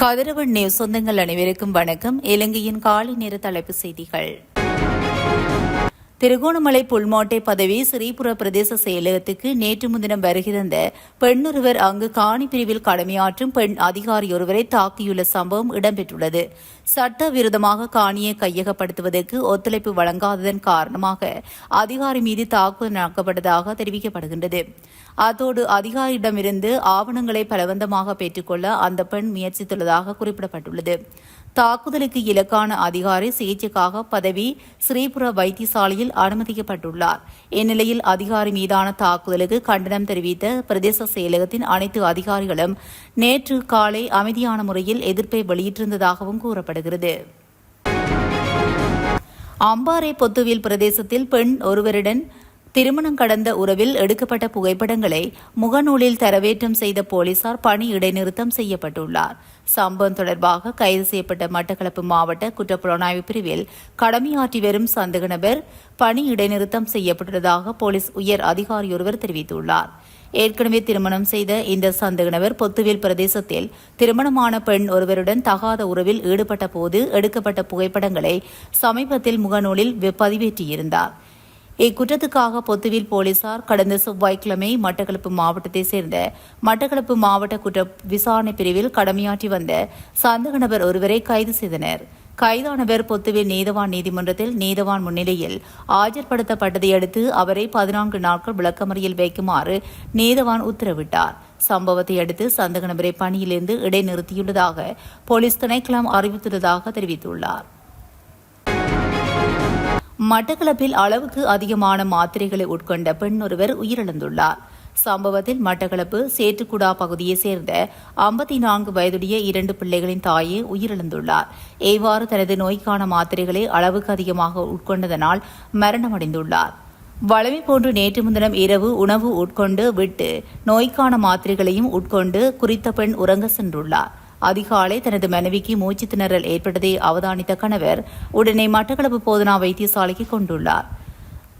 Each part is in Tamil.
கதிரவன் நியூஸ் சொந்தங்கள் அனைவருக்கும் வணக்கம். இலங்கையின் காலை நேர தலைப்பு செய்திகள். திருகோணமலை புல்மோட்டை பதவி ஸ்ரீபுர பிரதேச செயலகத்துக்கு நேற்று முன்தினம் வருகை தந்த பெண்ணொருவர் அங்கு காணி பிரிவில் கடமையாற்றும் பெண் அதிகாரியொருவரை தாக்கியுள்ள சம்பவம் இடம்பெற்றுள்ளது. சட்டவிரோதமாக காணியை கையகப்படுத்துவதற்கு ஒத்துழைப்பு வழங்காததன் காரணமாக அதிகாரி மீது தாக்குதல் நடத்தப்பட்டதாக தெரிவிக்கப்படுகின்றது. அத்தோடு அதிகாரியிடமிருந்து ஆவணங்களை பலவந்தமாக பெற்றுக்கொள்ள அந்த பெண் முயற்சித்துள்ளதாக குறிப்பிடப்பட்டுள்ளது. தாக்குதலுக்கு இலக்கான அதிகாரி சிகிச்சைக்காக பதவி ஸ்ரீபுர வைத்தியசாலையில் அனுமதிக்கப்பட்டுள்ளார். இந்நிலையில் அதிகாரி மீதான தாக்குதலுக்கு கண்டனம் தெரிவித்த பிரதேச செயலகத்தின் அனைத்து அதிகாரிகளும் நேற்று காலை அமைதியான முறையில் எதிர்ப்பை வெளியிட்டிருந்ததாகவும் கூறப்படுகிறது. அம்பாறை பொத்துவில் பிரதேசத்தில் பெண் ஒருவருடன் திருமணம் கடந்த உறவில் எடுக்கப்பட்ட புகைப்படங்களை முகநூலில் தரவேற்றம் செய்த போலீசார் பணி இடைநிறுத்தம் செய்யப்பட்டுள்ளார். சம்பவம் தொடர்பாக கைது செய்யப்பட்ட மட்டக்களப்பு மாவட்ட குற்றப்புலனாய்வு பிரிவில் கடமையாற்றி வரும் சந்தேக நபர் பணி இடைநிறுத்தம் செய்யப்பட்டுள்ளதாக போலீஸ் உயர் அதிகாரியொருவர் தெரிவித்துள்ளார். ஏற்கனவே திருமணம் செய்த இந்த சந்தேக நபர் பொத்துவில் பிரதேசத்தில் திருமணமான பெண் ஒருவருடன் தகாத உறவில் ஈடுபட்ட போது எடுக்கப்பட்ட புகைப்படங்களை சமீபத்தில் முகநூலில் பதிவேற்றியிருந்தார். இக்குற்றத்துக்காக பொத்துவில் போலீசார் கடந்த செவ்வாய்க்கிழமை மட்டக்களப்பு மாவட்டத்தைச் சேர்ந்த மட்டக்களப்பு மாவட்ட குற்ற விசாரணை பிரிவில் கடமையாற்றி வந்த சந்தேக நபர் ஒருவரை கைது செய்தனர். கைதானவர் பொத்துவில் நீதவான் நீதிமன்றத்தில் நீதவான் முன்னிலையில் ஆஜர்படுத்தப்பட்டதை அடுத்து அவரை 14 நாட்கள் விளக்கமறியல் வைக்குமாறு நீதவான் உத்தரவிட்டார். சம்பவத்தை அடுத்து சந்தேக நபரை பணியிலிருந்து இடைநிறுத்தியுள்ளதாக போலீஸ் திணைக்களம் அறிவித்துள்ளதாக தெரிவித்துள்ளார். மட்டக்களப்பில் அளவுக்கு அதிகமான மாத்திரைகளை உட்கொண்ட பெண் ஒருவர் உயிரிழந்துள்ளார். சம்பவத்தில் மட்டக்களப்பு சேற்றுக்குடா பகுதியைச் சேர்ந்த 54 வயதுடைய 2 பிள்ளைகளின் தாயே உயிரிழந்துள்ளார். இவ்வாறு தனது நோய்க்கான மாத்திரைகளை அளவுக்கு அதிகமாக உட்கொண்டதனால் மரணமடைந்துள்ளார். வழமை போன்று நேற்று முன்தினம் இரவு உணவு உட்கொண்டு விட்டு நோய்க்கான மாத்திரைகளையும் உட்கொண்டு குறித்த பெண் உறங்க சென்றுள்ளார். அதிகாலை தனது மனைவிக்கு மூச்சு திணறல் ஏற்பட்டதை அவதானித்த கணவர் உடனே மட்டக்களப்பு போதனா வைத்தியசாலைக்கு கொண்டுள்ளார்.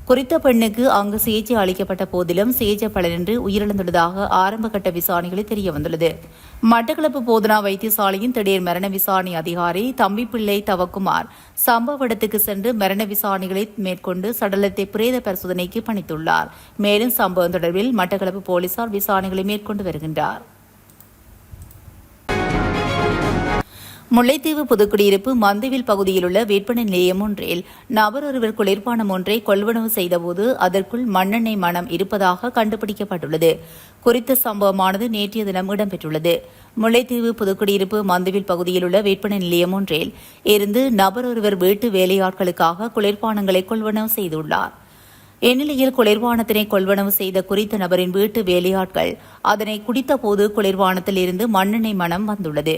குறித்த பெண்ணுக்கு அங்கு சிகிச்சை அளிக்கப்பட்ட போதிலும் சிகிச்சை பலனின்றி உயிரிழந்துள்ளதாக ஆரம்பகட்ட விசாரணைகளில் தெரியவந்துள்ளது. மட்டக்களப்பு போதனா வைத்தியசாலையின் திடீர் மரண விசாரணை அதிகாரி தம்பிப்பிள்ளை தவக்குமார் சம்பவ இடத்துக்கு சென்று மரண விசாரணைகளை மேற்கொண்டு சடலத்தை பிரேத பரிசோதனைக்கு பணித்துள்ளார். மேலும் சம்பவம் தொடர்பில் மட்டக்களப்பு போலீசார் விசாரணைகளை மேற்கொண்டு வருகின்றனர். முல்லைத்தீவு புதுக்குடியிருப்பு மந்தவில் பகுதியில் உள்ள விற்பனை நிலையம் ஒன்றில் நபர் ஒருவர் குளிர்பானம் ஒன்றை கொள்வனவு செய்தபோது அதற்குள் மண்ணெண்ணெய் மணம் இருப்பதாக கண்டுபிடிக்கப்பட்டுள்ளது. குறித்த சம்பவமானது நேற்றைய தினம் இடம்பெற்றுள்ளது. முல்லைத்தீவு புதுக்குடியிருப்பு மந்தவில் பகுதியில் உள்ள விற்பனை நிலையம் ஒன்றில் இருந்து நபர் ஒருவர் வீட்டு வேலையாட்களுக்காக குளிர்பானங்களை கொள்வனவு செய்துள்ளார். இந்நிலையில் குளிர்பானத்தினை கொள்வனவு செய்த குறித்த நபரின் வீட்டு வேலையாட்கள் அதனை குடித்தபோது குளிர்பானத்தில் இருந்து மண்ணெண்ணெய் மணம் வந்துள்ளது.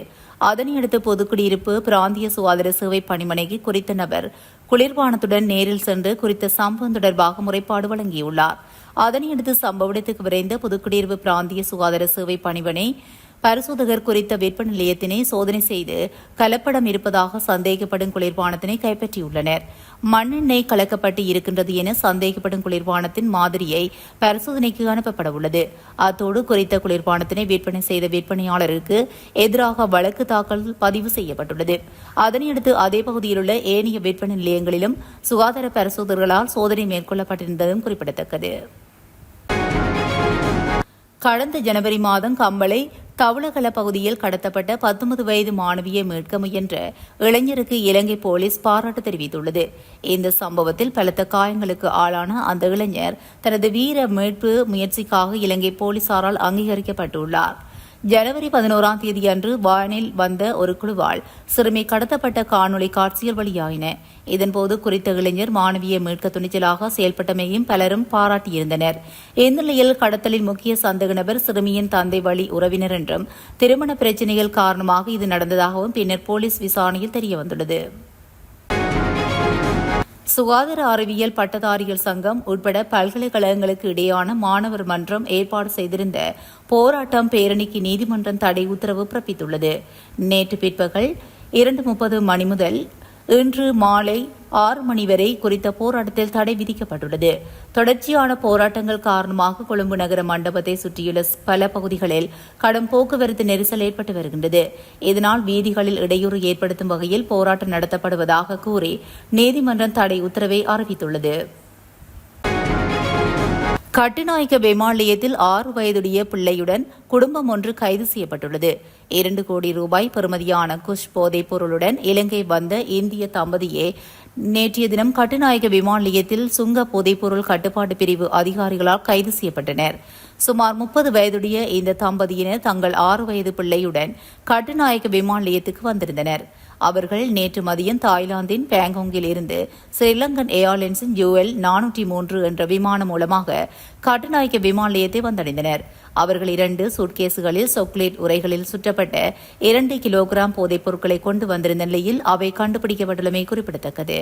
அதனையடுத்து பொதுக்குடியிருப்பு பிராந்திய சுகாதார சேவை பணிமனைக்கு குறித்த நபர் குளிர்பானத்துடன் நேரில் சென்று குறித்த சம்பவம் தொடர்பாக முறைப்பாடு வழங்கியுள்ளார். அதனையடுத்து சம்பவ இடத்துக்கு விரைந்த புதுக்குடியிருப்பு பிராந்திய சுகாதார சேவை பணிமனை பரிசோதகர் குறித்த விற்பனை நிலையத்தினை சோதனை செய்து கலப்படம் இருப்பதாக சந்தேகப்படும் குளிர்பானத்தினை கைப்பற்றியுள்ளனர். மண்ணெண்ணெய் கலக்கப்பட்டு இருக்கின்றது என சந்தேகப்படும் குளிர்பானத்தின் மாதிரியை பரிசோதனைக்கு அனுப்பப்பட உள்ளது. அத்தோடு குறித்த குளிர்பானத்தினை விற்பனை செய்த விற்பனையாளருக்கு எதிராக வழக்கு தாக்கல் பதிவு செய்யப்பட்டுள்ளது. அதனையடுத்து அதே பகுதியில் உள்ள ஏனைய விற்பனை நிலையங்களிலும் சுகாதார பரிசோதகர்களால் சோதனை மேற்கொள்ளப்பட்டிருந்ததும் குறிப்பிடத்தக்கது. கடந்த ஜனவரி மாதம் கம்பளை தவுளகல பகுதியில் கடத்தப்பட்ட 19 வயது மாணவியை மீட்க முயன்ற இளைஞருக்கு இலங்கை போலீஸ் பாராட்டு தெரிவித்துள்ளது. இந்த சம்பவத்தில் பலத்த காயங்களுக்கு ஆளான அந்த இளைஞர் தனது வீர மீட்பு முயற்சிக்காக இலங்கை போலீசாரால் அங்கீகரிக்கப்பட்டுள்ளார். ஜனவரி 11ஆம் தேதியன்று வானில் வந்த ஒரு குழுவால் சிறுமி கடத்தப்பட்ட காணொலி காட்சிகள் வெளியாயின. இதன்போது குறித்த இளைஞர் மாணவியை மீட்க துணிச்சலாக செயல்பட்டமையும் பலரும் பாராட்டியிருந்தனர். இந்நிலையில் கடத்தலின் முக்கிய சந்தேக நபர் சிறுமியின் தந்தை வழி உறவினர் என்றும் திருமண பிரச்சினைகள் காரணமாக இது நடந்ததாகவும் பின்னர் போலீஸ் விசாரணையில் தெரியவந்துள்ளது. சுகாதார அறிவியல் பட்டதாரிகள் சங்கம் உட்பட பல்கலைக்கழகங்களுக்கு இடையான மாணவர் மன்றம் ஏற்பாடு செய்திருந்த போராட்டம் பேரணிக்கு நீதிமன்றம் தடை உத்தரவு பிறப்பித்துள்ளது. நேற்று பிற்பகல் 2:30 மணி முதல் இன்று மாலை 6 மணி வரை குறித்த போராட்டத்தில் தடை விதிக்கப்பட்டுள்ளது. தொடர்ச்சியான போராட்டங்கள் காரணமாக கொழும்பு நகர மண்டபத்தை சுற்றியுள்ள பல பகுதிகளில் கடும் போக்குவரத்து நெரிசல் ஏற்பட்டு வருகின்றது. இதனால் வீதிகளில் இடையூறு ஏற்படுத்தும் வகையில் போராட்டம் நடத்தப்படுவதாக கூறி நீதிமன்றம் தடை உத்தரவை அறிவித்துள்ளது. கட்டுநாயக்க விமான நிலையத்தில் 6 வயதுடைய பிள்ளையுடன் குடும்பம் ஒன்று கைது செய்யப்பட்டுள்ளது. 2 கோடி ரூபாய் பெறுமதியான குஷ் போதைப் பொருளுடன் இலங்கை வந்த இந்திய தம்பதியே நேற்றைய தினம் கட்டுநாயக்க விமான நிலையத்தில் சுங்க போதைப்பொருள் கட்டுப்பாட்டு பிரிவு அதிகாரிகளால் கைது செய்யப்பட்டனர். சுமார் 30 வயதுடைய இந்த தம்பதியினர் தங்கள் 6 வயது பிள்ளையுடன் கட்டுநாயக்க விமான நிலையத்துக்கு வந்திருந்தனர். அவர்கள் நேற்று மதியம் தாய்லாந்தின் பேங்காங்கில் இருந்து ஸ்ரீலங்கன் ஏர்லைன்ஸின் UL 403 என்ற விமானம் மூலமாக கட்டுநாயக்க விமான நிலையத்தை வந்தடைந்தனர். அவர்கள் 2 சூட்கேசுகளில் சாக்லேட் உரைகளில் சுற்றப்பட்ட 2 கிலோகிராம் போதைப் பொருட்களை கொண்டு வந்திருந்த நிலையில் அவை கண்டுபிடிக்கப்பட்டுள்ளமை குறிப்பிடத்தக்கது.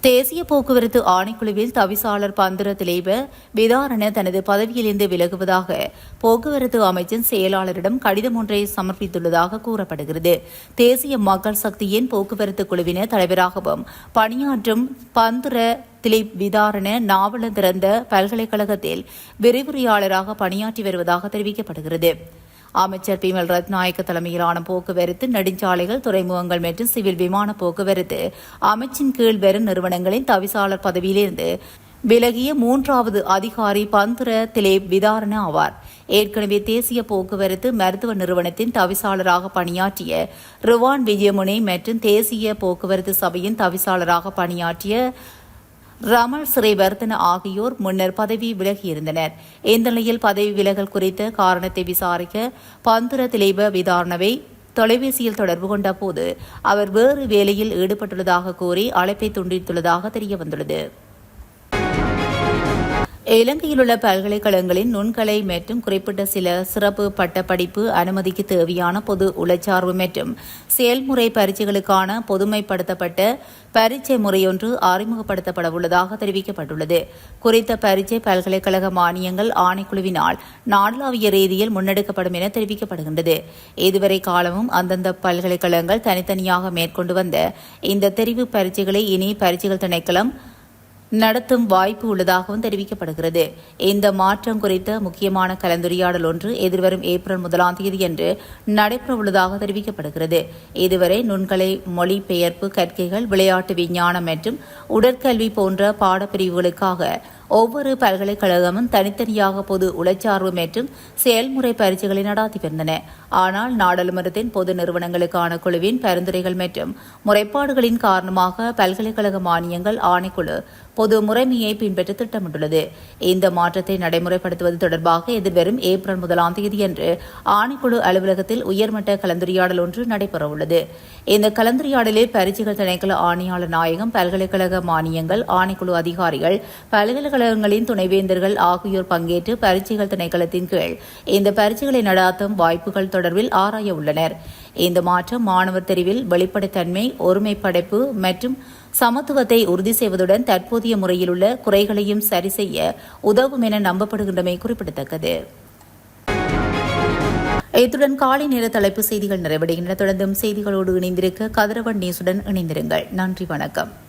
தேசிய போக்குவரத்து ஆணைக்குழுவில் தவிசாளர் பந்துர திலேப விதாரண தனது பதவியிலிருந்து விலகுவதாக போக்குவரத்து அமைச்சின் செயலாளரிடம் கடிதம் ஒன்றை சமர்ப்பித்துள்ளதாக கூறப்படுகிறது. தேசிய மக்கள் சக்தியின் போக்குவரத்து குழுவினர் தலைவராகவும் பணியாற்றும் பந்துர திலீப் விதாரண நாவல திறந்த பல்கலைக்கழகத்தில் விரிவுரையாளராக பணியாற்றி வருவதாக தெரிவிக்கப்படுகிறது. அமைச்சர் பிமல் ரத்நாயக்க தலைமையிலான போக்குவரத்து, நெடுஞ்சாலைகள், துறைமுகங்கள் மற்றும் சிவில் விமான போக்குவரத்து அமைச்சின் கீழ் வரும் நிறுவனங்களின் தவிசாளர் பதவியிலிருந்து விலகிய 3வது அதிகாரி பந்துர திலேப் விதாரண ஆவார். ஏற்கனவே தேசிய போக்குவரத்து மருத்துவ நிறுவனத்தின் தவிசாளராக பணியாற்றிய ருவான் விஜயமுனை மற்றும் தேசிய போக்குவரத்து சபையின் தவிசாளராக பணியாற்றிய ரமல் ஸ்ரீவர்தன ஆகியோர் முன்னர் பதவி விலகியிருந்தனர். இந்த நிலையில் பதவி விலகல் குறித்த காரணத்தை விசாரிக்க பந்துர திலேப விதாரணவை தொலைபேசியில் தொடர்பு கொண்ட போது அவர் வேறு வேலையில் ஈடுபட்டுள்ளதாக கூறி அழைப்பை துண்டித்துள்ளதாக தெரியவந்துள்ளது. இலங்கையில் உள்ள பல்கலைக்கழகங்களின் நுண்கலை மற்றும் குறிப்பிட்ட சில சிறப்பு பட்டப்படிப்பு அனுமதிக்கு தேவையான பொது உளச்சார்பு மற்றும் செயல்முறை பரீட்சைகளுக்கான பொதுமைப்படுத்தப்பட்ட பரீட்சை முறையொன்று அறிமுகப்படுத்தப்பட உள்ளதாக தெரிவிக்கப்பட்டுள்ளது. குறித்த பரீட்சை பல்கலைக்கழக மானியங்கள் ஆணைக்குழுவினால் நாடளாவிய ரீதியில் முன்னெடுக்கப்படும் என தெரிவிக்கப்படுகின்றது. இதுவரை காலமும் அந்தந்த பல்கலைக்கழகங்கள் தனித்தனியாக மேற்கொண்டு வந்த இந்த தெரிவு பரீட்சைகளை இனி பரீட்சைகள் திணைக்களம் நடத்தும் வாய்ப்பு உள்ளதாகவும் தெரிவிக்கப்படுகிறது. இந்த மாற்றம் குறித்த முக்கியமான கலந்துரையாடல் ஒன்று எதிர்வரும் ஏப்ரல் 1ஆம் தேதியன்று நடைபெறவுள்ளதாக தெரிவிக்கப்படுகிறது. இதுவரை நுண்கலை, மொழிபெயர்ப்பு கற்கைகள், விளையாட்டு விஞ்ஞானம் மற்றும் உடற்கல்வி போன்ற பாடப்பிரிவுகளுக்காக ஒவ்வொரு பல்கலைக்கழகமும் தனித்தனியாக பொது உளச்சார்பு மற்றும் செயல்முறை பரீட்சைகளை நடாத்தி வந்தன. ஆனால் நாடாளுமன்றத்தின் பொது நிறுவனங்களுக்கான குழுவின் பரிந்துரைகள் மற்றும் முறைப்பாடுகளின் காரணமாக பல்கலைக்கழக மானியங்கள் ஆணைக்குழு பொது முறைமையை பின்பற்ற திட்டமிட்டுள்ளது. இந்த மாற்றத்தை நடைமுறைப்படுத்துவது தொடர்பாக எதிர்வரும் ஏப்ரல் 1ஆம் தேதியன்று ஆணைக்குழு அலுவலகத்தில் உயர்மட்ட கலந்துரையாடல் ஒன்று நடைபெறவுள்ளது. இந்த கலந்துரையாடலில் பரீட்சைகள் திணைக்கள ஆணையாளர் நாயகம், பல்கலைக்கழக மானியங்கள் ஆணைக்குழு அதிகாரிகள், பல்கலைக்கழகங்களின் துணைவேந்தர்கள் ஆகியோர் பங்கேற்று பரீட்சைகள் திணைக்களத்தின் கீழ் இந்த பரீட்சைகளை நடாத்தும் வாய்ப்புகள் தொடர்பில் ஆராய உள்ளனர். இந்த மாற்றம் மாணவர் தெரிவில் வெளிப்படைத்தன்மை, ஒருமைப்படைப்பு மற்றும் சமத்துவத்தை உறுதி செய்வதுடன் தற்போதைய முறையில் உள்ள குறைகளையும் சரி செய்ய உதவும் என நம்பப்படுகின்றமை குறிப்பிடத்தக்கது. இத்துடன் காலை நேர தலைப்பு செய்திகள் நிறைவடைகின்றன. தொடர்ந்தும் செய்திகளோடு இணைந்திருக்க கதிரவன் நியூஸுடன் இணைந்திருங்கள். நன்றி, வணக்கம்.